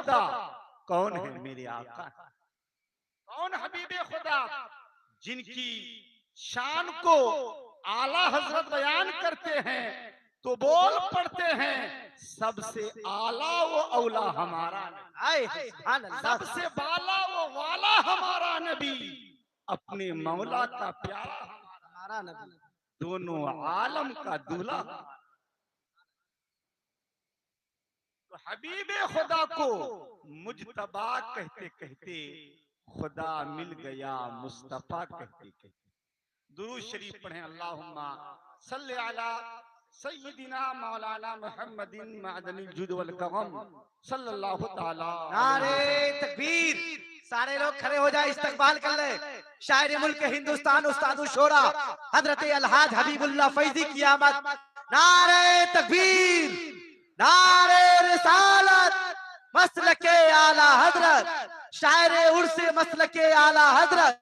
खुदा कौन है मेरे आका, कौन हबीबे खुदा जिनकी शान को आला हजरत बयान करते हैं तो बोल पड़ते हैं सबसे आला वो औला हमारा नबी, सबसे बाला वो वाला हमारा नबी, अपने मौला का प्यारा हमारा नबी, दोनों आलम का दूल्हा। तो हबीबे खुदा को मुजतबा कहते कहते खुदा मिल गया मुस्तफा कहते कहते। दुरूद शरीफ पढ़ें, अल्लाहुम्मा सल्ली अला सय्यिदिना मौलाना मुहम्मदिन मअदनिल जुद वल करम सल्लल्लाहु तआला। नारे तकबीर। सारे लोग खड़े हो जाए, इस्तकबाल कर ले शायर मुल्क हिंदुस्तान उस्ताद शोरा हजरत अलहाज हबीबुल्लाह फैजी की आमद। नारे तकबीर, नारे रिसालत, मसलके आला हजरत, शायर उर्स मसलके आला हजरत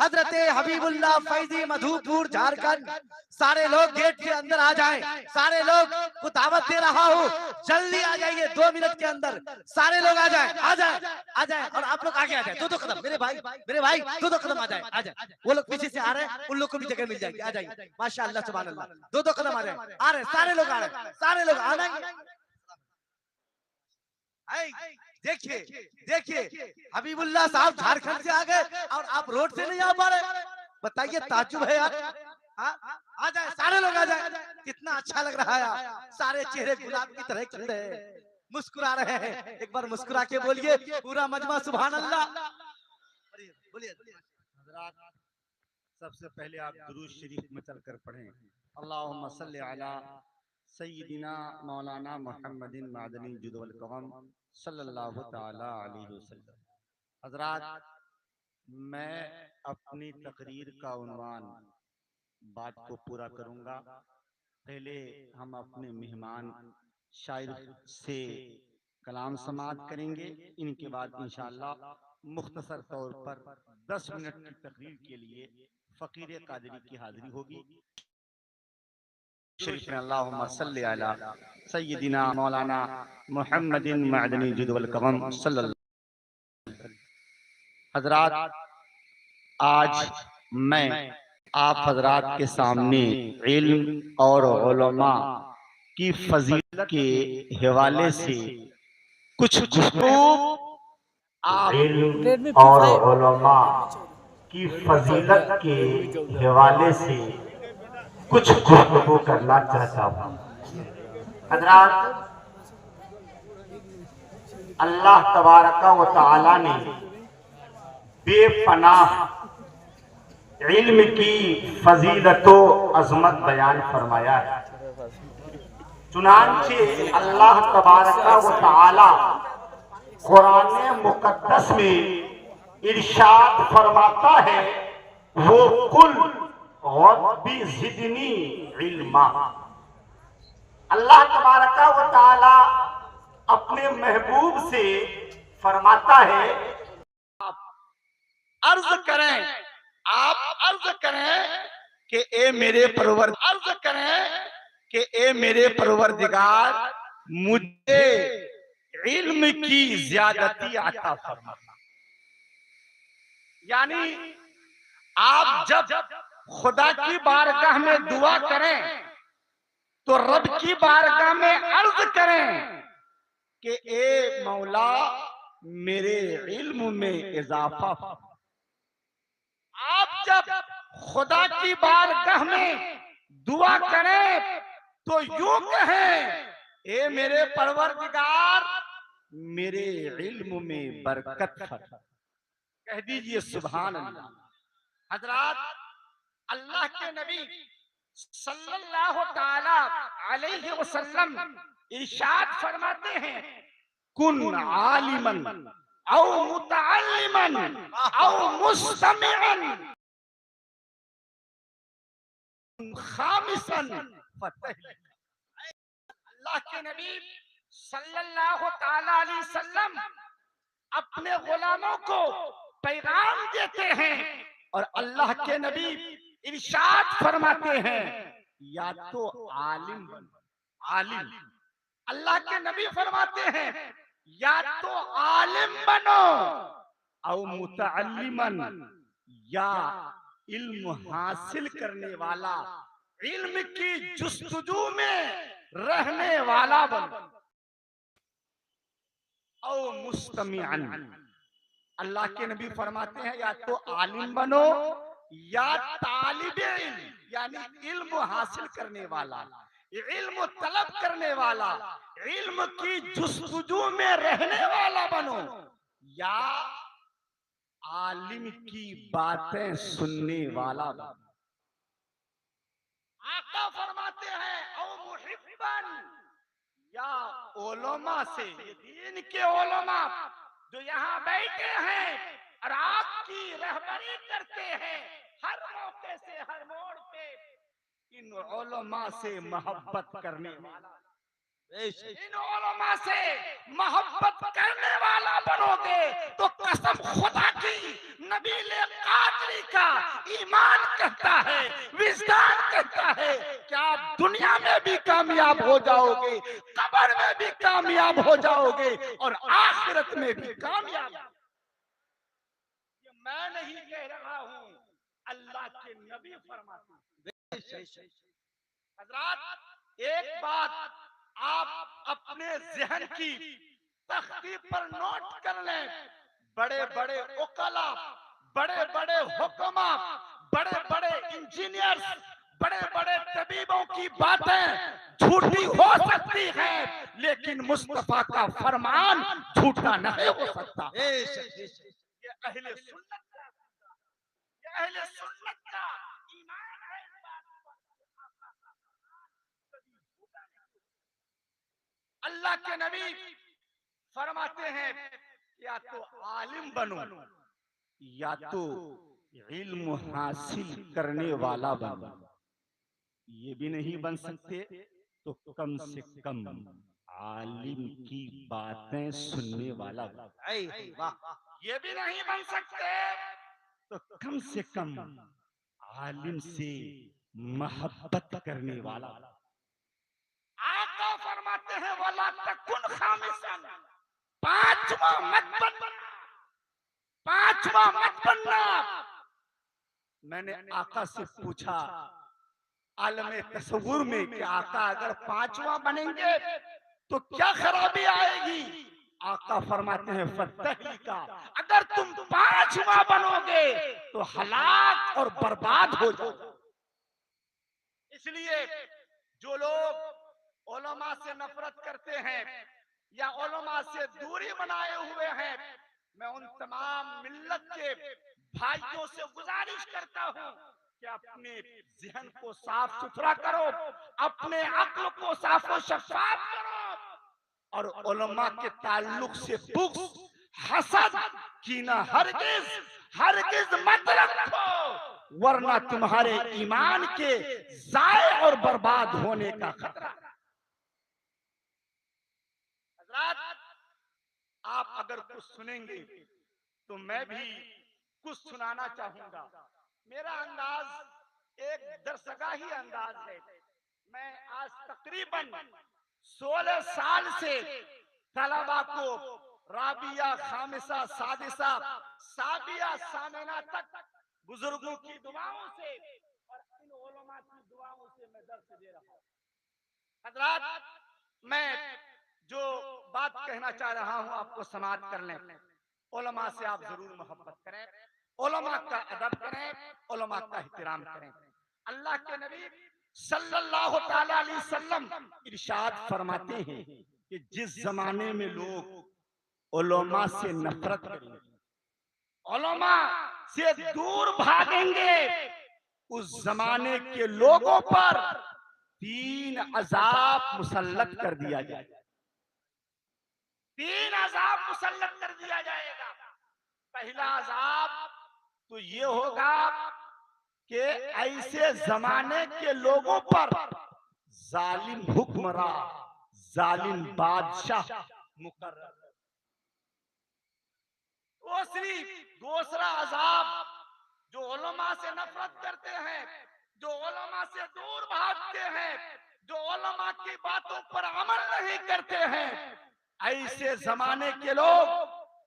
हजरत हबीबुल्लाह फैजी मधुपुर झारखंड। सारे लोग गेट के अंदर आ जाएं, सारे लोग को दावत दे रहा हूँ, जल्दी आ जाइए 2 मिनट के अंदर सारे लोग आ जाएं, आ जाएं, आ जाएं। और आप लोग आगे आ जाएं, 2-2 कदम मेरे भाई 2-2 कदम आ जाएं, आ जाएं। वो लोग पीछे से आ रहे हैं, उन लोग को भी जगह मिल जाएगी, आ जाइए। माशाअल्लाह सुभान अल्लाह, 2-2 कदम आ जाएं, आ रहे सारे लोग, आ रहे सारे लोग आ जाएंगे। देखिए देखिए हबीबुल्लाह साहब झारखंड से आ गए और आप रोड से नहीं आ पा रहे, बताइए ताज्जुब है यार। आ जाए सारे लोग, आ जाए, कितना अच्छा लग रहा है, सारे चेहरे गुलाब की तरह खिल रहे हैं, मुस्कुरा रहे हैं। एक बार मुस्कुरा के बोलिए पूरा मजमा सुभान अल्लाह। बोलिए सबसे पहले आप दुरूद शरीफ में चलकर पढ़ें, अल्लाहुम्मा सल्ली अला सय्यिदिना मौलाना मुहम्मदिन मअदनिल जुद वल करम सल्लल्लाहु तआला अलैहि वसल्लम। हजरात, मैं अपनी तकरीर का उन्वान बात को पूरा करूंगा। पहले हम अपने मेहमान शायर से कलाम समाअत करेंगे, इनके बाद इंशाअल्लाह मुख्तसर तौर पर 10 मिनट की तकरीर के लिए फकीर कादरी की हाजिरी होगी। शरीफ में अल्लाहुम्मा सल्ली अला सय्यिदिना मौलाना मुहम्मदिन मअदनिल जुद वल करम सल्लल्लाहु। हजरात, आज मैं आप हजरात के सामने इल्म और उलमा की फजीलत के हवाले से कुछ गुफ्तगू, आप इल्म और उलमा की फजीलत के हवाले से कुछ गुफ्तगू करना चाहता हूँ। हजरात, अल्लाह तबारक व तआला ने बेपनाह इल्म की फजीलतो अजमत बयान फरमाया है। चुनांचे अल्लाह तबारक व तआला कुरान मुकद्दस में इरशाद फरमाता है, वो कुल रब्बी ज़िदनी इल्मा। अल्लाह तबारक व तआला अपने महबूब से फरमाता है, आप अर्ज करें, आप अर्ज करें कि ए मेरे परवर, अर्ज करें कि ए मेरे परवरदिगार मुझे इल्म की ज्यादती अता फरमा। यानी आप जब खुदा की बारगाह में दुआ करें तो रब की बारगाह में अर्ज करें कि ए मौला मेरे इल्म में इजाफा। आप जब खुदा की बारगाह में दुआ करें तो यूं कहें, ए मेरे परवरदिगार मेरे इल्म में बरकत फरमा। कह दीजिए सुभान अल्लाह। हजरात, अल्लाह के नबी सल्लल्लाहु तआला अलैहि वसल्लम इरशाद फरमाते हैं, कुन आलिमन औ मुतअल्लिमन औ मुस्तमिअन खामिसन फतह। अल्लाह के नबी सल्लल्लाहु तआला अलैहि वसल्लम अपने गुलामों को पैगाम देते हैं और अल्लाह के नबी इरशाद फरमाते हैं, या तो आलिम बन, आलिम। अल्लाह के नबी फरमाते हैं या तो आलिम बनो और मुतअल्लिमन, या इल्म हासिल करने वाला, इल्म की जुस्तजू में रहने वाला बनो। और मुस्तमिअन, अल्लाह के नबी फरमाते हैं या तो आलिम बनो या तालिबे इल्म, यानी इल्म हासिल करने वाला, इल्म तलब करने वाला, इल्म की जुस्तजू में रहने वाला बनो, या आलिम की बातें सुनने वाला बनो। आका फरमाते हैं औ मुहिब्बन, या उलमा से, ये दीन के उलमा जो यहाँ बैठे हैं और आपकी रहबरी करते हैं हर मौके से, हर मोड़ पे, इन उलमा से मोहब्बत करने वाला, इन उलमा से मोहब्बत करने वाला बनोगे तो कसम खुदा की, नबीले कादरी का ईमान कहता है, विजदान कहता है कि आप दुनिया में भी कामयाब हो जाओगे, कब्र में भी कामयाब हो जाओगे और आखिरत में भी कामयाब। ये मैं नहीं कह रहा हूं, अल्लाह के नबी फरमाते हैं। हजरात, एक बात आप अपने जहन की तख्ती पर नोट कर लें, बड़े बड़े उकला, बड़े बड़े हुक्मा, बड़े बड़े इंजीनियर्स, बड़े बड़े तबीबों की बातें झूठी हो सकती हैं, लेकिन मुस्तफा का फरमान झूठा नहीं हो सकता। ये अहले सुन्नत का, ये अहले सुन्नत का ईमान है। इस बात पर अल्लाह के नबी फरमाते हैं या तो आलिम बनो या तो इल्म हासिल करने वाला बनो। ये भी नहीं बन सकते तो कम से कम आलिम की बातें सुनने वाला बनो। ये भी नहीं बन सकते तो कम से कम आलिम से मोहब्बत करने वाला। आका फरमाते हैं वाला तकुन खामिसन, पांचवा मत बनना, पांचवा मत बनना। मैंने आका से पूछा आलमे तसव्वुर में कि आका अगर पांचवा बनेंगे तो क्या खराबी आएगी? आका फरमाते हैं फतहलिका, अगर तुम पांचवा बनोगे तो हलाक और बर्बाद हो जाओगे। इसलिए जो लोग उलमा से नफरत करते हैं या उलमा से दूरी बनाए हुए हैं, मैं उन तमाम मिल्लत के भाइयों से गुजारिश करता हूं कि अपने जहन को साफ सुथरा करो, अपने अक्ल को साफ और शफाफ करो और उलमा के ताल्लुक से बुग़्ज़, हसद, कीना हरगिज हरगिज मत रखो, वरना तुम्हारे ईमान के जाए और बर्बाद होने का खतरा। हज़रात, आप अगर कुछ सुनेंगे तो मैं भी कुछ सुनाना चाहूंगा। मेरा अंदाज एक दरसगाही अंदाज है। मैं आज तकरीबन 16 साल से तलबा को राबिया, खामिसा, सादिसा, साबिया, सामिना तक बुजुर्गों की दुआओं से और इन उलमा की दुआओं से मैं दर्स दे रहा हूँ। हज़रात, मैं जो बात कहना चाह रहा हूँ आपको समाप्त कर लें। उलमा से आप जरूर मोहब्बत करें, उलमा का अदब करें, उलमा का एहतराम करें। अल्लाह के नबी सल्लल्लाहु ताला अलैहि वसल्लम इरशाद फरमाते हैं कि जिस जमाने में लोग उलमा से नफरत करेंगे, उलमा से दूर भागेंगे, उस जमाने के लोगों पर 3 अजाब मुसल्लत कर दिया जाएगा। 3 अजाब मुसल्लत कर दिया जाएगा। पहला अजाब तो ये होगा कि ऐसे जमाने के लोगों पर जालिम हुक्मरां, जालिम बादशाह मुकर्रर। दूसरा अजाब जो उलमा से नफरत करते हैं, जो उलमा से दूर भागते हैं, जो उलमा की बातों पर अमल नहीं करते हैं, ऐसे जमाने के लोग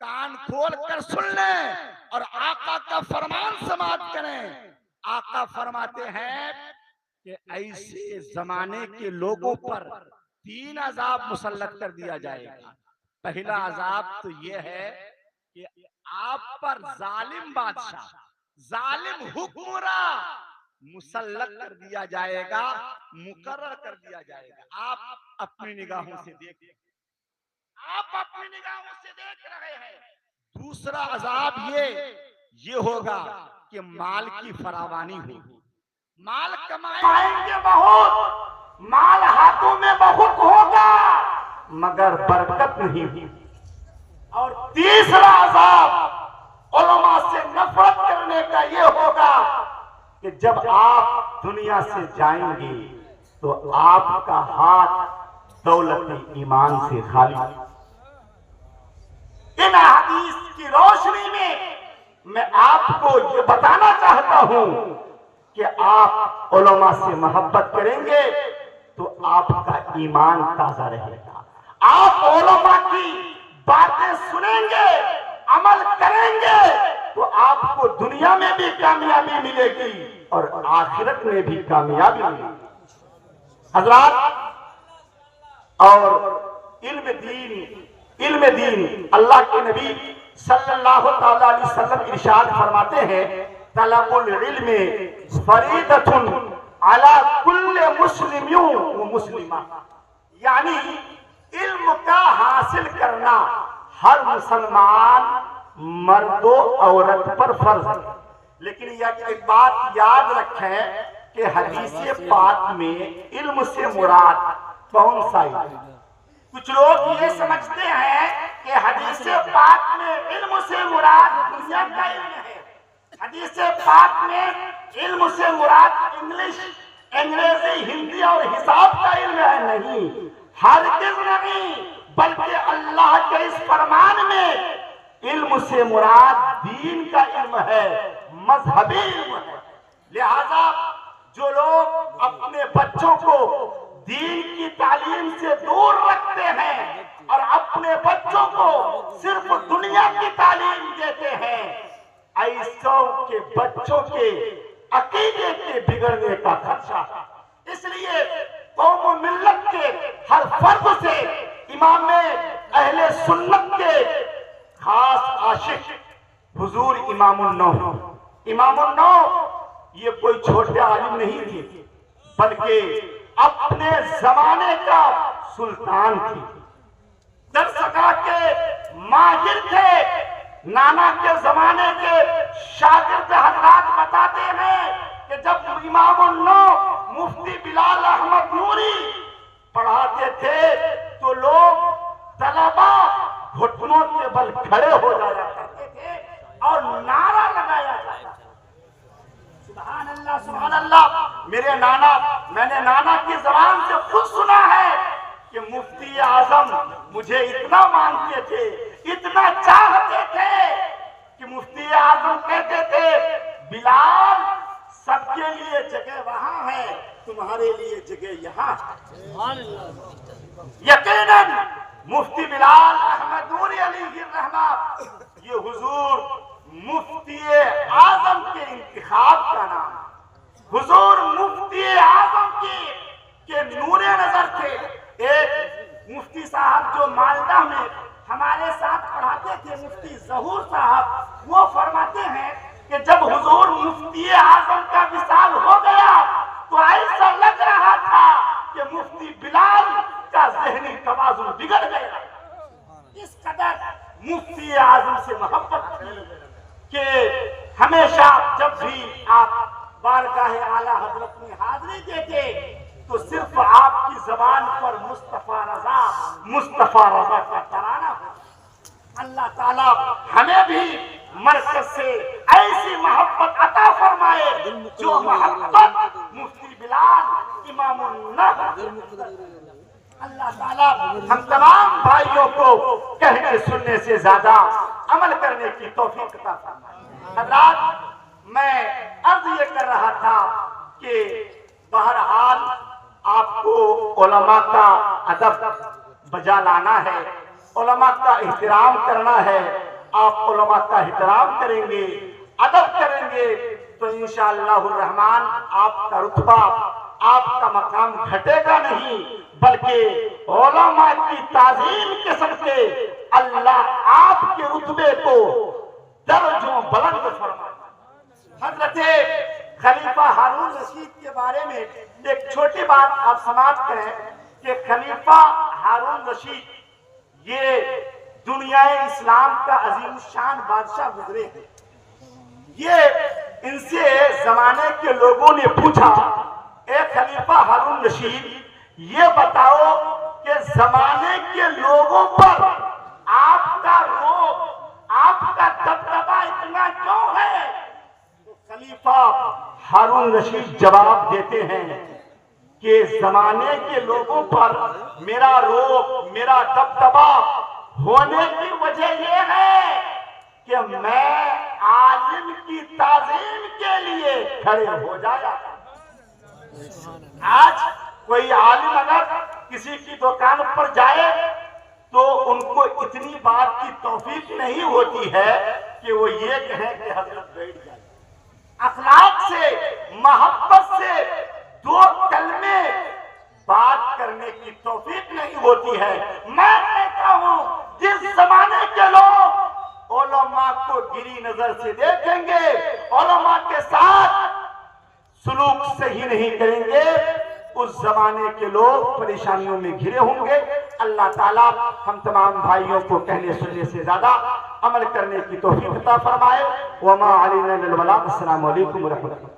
कान खोल कर सुन लें और आका का फरमान समाप्त करें। आका फरमाते हैं कि ऐसे जमाने के लोगों पर 3 अजाब मुसल्लत कर दिया जाएगा। पहला अजाब तो यह है कि आप पर जालिम बादशाह, जालिम हुक्मरान मुसल्लत कर दिया जाएगा, मुकर्रर कर दिया जाएगा। आप अपनी निगाहों से देख, आप अपनी निगाहों से देख रहे हैं। दूसरा अजाब ये होगा कि माल की फरावानी होगी, माल कमाएंगे बहुत, माल हाथों में बहुत होगा मगर बरकत नहीं होगी। और तीसरा अजाब उलमा से नफरत करने का ये होगा कि जब आप दुनिया से जाएंगे तो आपका हाथ दौलत ईमान से खाली। इन हदीस की रोशनी में मैं आपको ये बताना चाहता हूं कि आप उलमा से मोहब्बत करेंगे तो आपका ईमान ताजा रहेगा। आप उलमा की बातें सुनेंगे, अमल करेंगे तो आपको दुनिया में भी कामयाबी मिलेगी और आखिरत में भी कामयाबी मिलेगी। हज़रात, और इल्म दीन अल्लाह के नबी सल्लल्लाहु अलैहि वसल्लम इरशाद फरमाते हैं, तलबुल इल्म फरीदतुन अला कुल्ले मुस्लिमिन व मुस्लिमा, यानी इल्म का हासिल करना हर मुसलमान मर्दो औरत पर फर्ज है। लेकिन यह एक बात याद रखें कि हदीस पाक में इल्म से मुराद कौन सा है? कुछ लोग ये समझते हैं कि हदीस पाक में इल्म से मुराद दुनिया का इल्म है। हदीस पाक में इल्म से मुराद इंग्लिश, अंग्रेजी, हिंदी और हिसाब का इल्म है। नहीं, हरगिज़ नहीं, बल्कि अल्लाह के इस फरमान में इल्म से मुराद दीन का इल्म है, मजहबी इल्म है। लिहाजा जो लोग अपने बच्चों को दीन की तालीम से दूर रखते हैं और अपने बच्चों को सिर्फ दुनिया की तालीम देते हैं, ऐसों के बच्चों के अकीदे के बिगड़ने का खदशा है। इसलिए कौम मिल्लत के हर फर्द से इमाम अहले सुन्नत के खास आशिक हुजूर इमामुन नौ ये कोई छोटे आलिम नहीं थे, बल्कि अपने जमाने का सुल्तान थे, दरसगा के माहिर थे। नाना के जमाने के शागिर्द हजरात बताते हैं कि जब इमामुन नौ मुफ्ती बिलाल अहमद नूरी पढ़ाते थे तो लोग तलबा घुटनों के बल खड़े हो जाया करते थे और नारा लगाया जाता था, सुभान अल्लाह सुभान अल्लाह। मैंने नाना की जबान से खुद सुना है कि मुफ्ती आजम मुझे इतना मानते थे, इतना चाहते थे कि मुफ्ती आजम कहते थे, बिलाल सबके लिए जगह वहां है, तुम्हारे लिए जगह यहाँ है। यकीनन मुफ्ती बिलाल अहमद नूरी अलैहि रहमा ये हुजूर मुफ्ती आजम के इंतखाब का नाम, हुजूर मुफ्ती आजम के नूरे नजर थे। एक मुफ्ती साहब जो मालदा में हमारे साथ पढ़ाते थे, मुफ्ती जहूर साहब, वो फरमाते हैं कि जब हुजूर मुफ्ती आजम का विसाल हो गया तो ऐसा लग रहा था कि मुफ्ती बिलाल का ज़हनी तवाज़ुन बिगड़ गया। इस कदर मुफ्ती आजम से मोहब्बत कि हमेशा जब भी आप बारगाहे आला हजरत में हाजिरी देते तो सिर्फ आपकी जबान पर मुस्तफा रजा का तराना हो। अल्लाह ताला हमें भी मरकज से ऐसी मोहब्बत अता फरमाए जो मोहब्बत मुफ्ती बिलाल इमामुन नहर। अल्लाह ताला हम तमाम भाइयों को कहने सुनने से ज्यादा अमल करने की तौफीक अता फरमाए। हज़रात, मैं अर्ज ये कर रहा था कि बहरहाल आपको उलमा का अदब बजा लाना है, उलमा का एहतराम करना है, आप उलमा का एहतराम करेंगे, अदब करेंगे तो इंशाअल्लाह रहमान आपका रुतबा, आपका मकाम घटेगा नहीं, बल्कि उलमा की ताज़ीम के सदके अल्लाह आपके रुतबे को दर्जों बुलंद फरमाएगा। हजरत खलीफा हारून रशीद के बारे में एक छोटी बात आप समाप्त करें कि खलीफा हारून रशीद ये दुनिया इस्लाम का अजीम शान बादशाह गुजरे हैं। ये इनसे जमाने के लोगों ने पूछा, ए खलीफा हारून रशीद ये बताओ कि जमाने के लोगों पर आपका रोब, आपका दबदबा इतना क्यों है? तो खलीफा हारून रशीद जवाब देते हैं कि जमाने के लोगों पर मेरा रोब, मेरा दबदबा होने की वजह यह है कि मैं आलिम की ताज़ीम के लिए खड़े हो जाया। आज कोई आलिम अगर किसी की दुकान पर जाए तो उनको इतनी बात की तौफीक नहीं होती है कि वो ये कहें कि हजरत बैठ जाए। अखलाक से, मोहब्बत से दो कलमे बात करने की तौफीक नहीं होती है। मैं कहता हूं जिस जमाने के लोग उलमा को गिरी नजर से देखेंगे, उलमा के साथ सुलूक सही नहीं करेंगे, उस जमाने के लोग परेशानियों में घिरे होंगे। अल्लाह ताला हम तमाम भाइयों को कहने सुनने से ज्यादा अमल करने की तौफीक अता फरमाए। वमा अलैना इल्लल बलाग। अस्सलामु अलैकुम व रहमतुल्लाह।